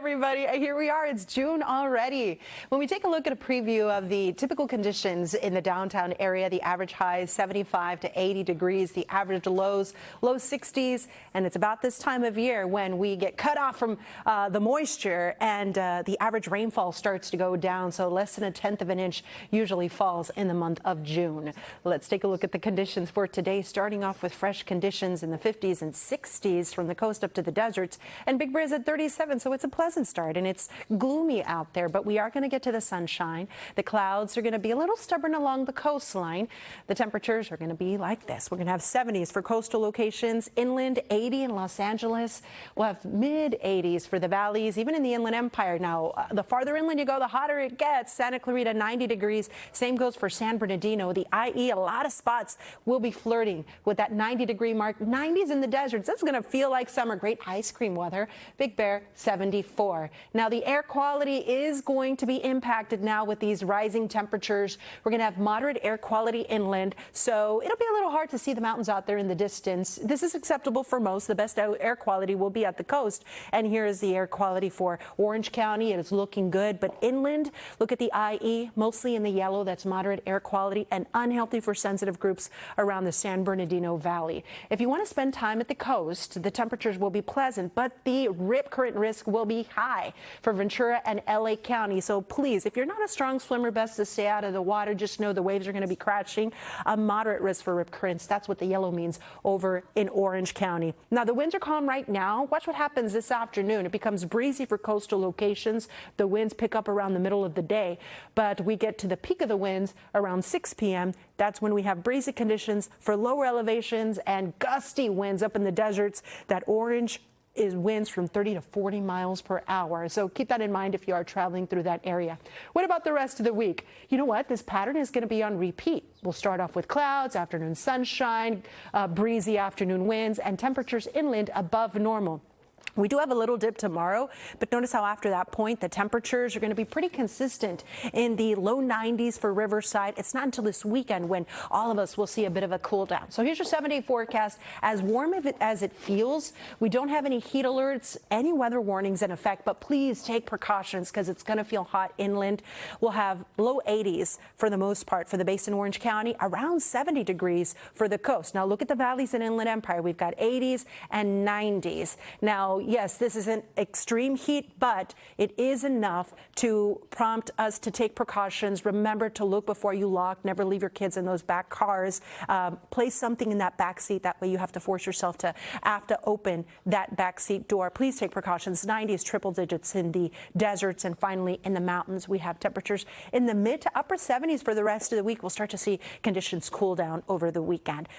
everybody. Here we are. It's June already. When we take a look at a preview of the typical conditions in the downtown area, the average highs 75 to 80 degrees, the average lows low 60s, and it's about this time of year when we get cut off from the moisture and the average rainfall starts to go down. So less than 1/10 of an inch usually falls in the month of June. Let's take a look at the conditions for today, starting off with fresh conditions in the 50s and 60s from the coast up to the deserts, and Big Bear is at 37, so it's a pleasant start, and it's gloomy out there, but we are going to get to the sunshine. The clouds are going to be a little stubborn along the coastline. The temperatures are going to be like this. We're going to have 70s for coastal locations, inland 80 in Los Angeles. We'll have mid 80s for the valleys, even in the Inland Empire. Now, the farther inland you go, the hotter it gets. Santa Clarita 90 degrees. Same goes for San Bernardino. The IE, a lot of spots will be flirting with that 90-degree mark. 90s in the deserts. That's going to feel like summer. Great ice cream weather. Big Bear 74. Now, the air quality is going to be impacted now with these rising temperatures. We're going to have moderate air quality inland, so it'll be a little hard to see the mountains out there in the distance. This is acceptable for most. The best air quality will be at the coast, and here is the air quality for Orange County. It is looking good, but inland, look at the IE, mostly in the yellow. That's moderate air quality and unhealthy for sensitive groups around the San Bernardino Valley. If you want to spend time at the coast, the temperatures will be pleasant, but the rip current risk will be high for Ventura and LA County. So please, if you're not a strong swimmer, best to stay out of the water. Just know the waves are going to be crashing. A moderate risk for rip currents. That's what the yellow means over in Orange County. Now, the winds are calm right now. Watch what happens this afternoon. It becomes breezy for coastal locations. The winds pick up around the middle of the day, but we get to the peak of the winds around 6 p.m. That's when we have breezy conditions for lower elevations and gusty winds up in the deserts. That orange is winds from 30 to 40 miles per hour. So keep that in mind if you are traveling through that area. What about the rest of the week? You know what? This pattern is going to be on repeat. We'll start off with clouds, afternoon sunshine, breezy afternoon winds, and temperatures inland above normal. We do have a little dip tomorrow, but notice how after that point, the temperatures are going to be pretty consistent in the low 90s for Riverside. It's not until this weekend when all of us will see a bit of a cool down. So here's your 7-day forecast. As warm as it feels, we don't have any heat alerts, any weather warnings in effect, but please take precautions because it's going to feel hot inland. We'll have low 80s for the most part for the base in Orange County, around 70 degrees for the coast. Now look at the valleys in Inland Empire. We've got 80s and 90s. Now, yes, this isn't extreme heat, but it is enough to prompt us to take precautions. Remember to look before you lock. Never leave your kids in those back cars. Place something in that back seat. That way you have to force yourself to have to open that back seat door. Please take precautions. 90s, triple digits in the deserts, and finally in the mountains. We have temperatures in the mid to upper 70s for the rest of the week. We'll start to see conditions cool down over the weekend.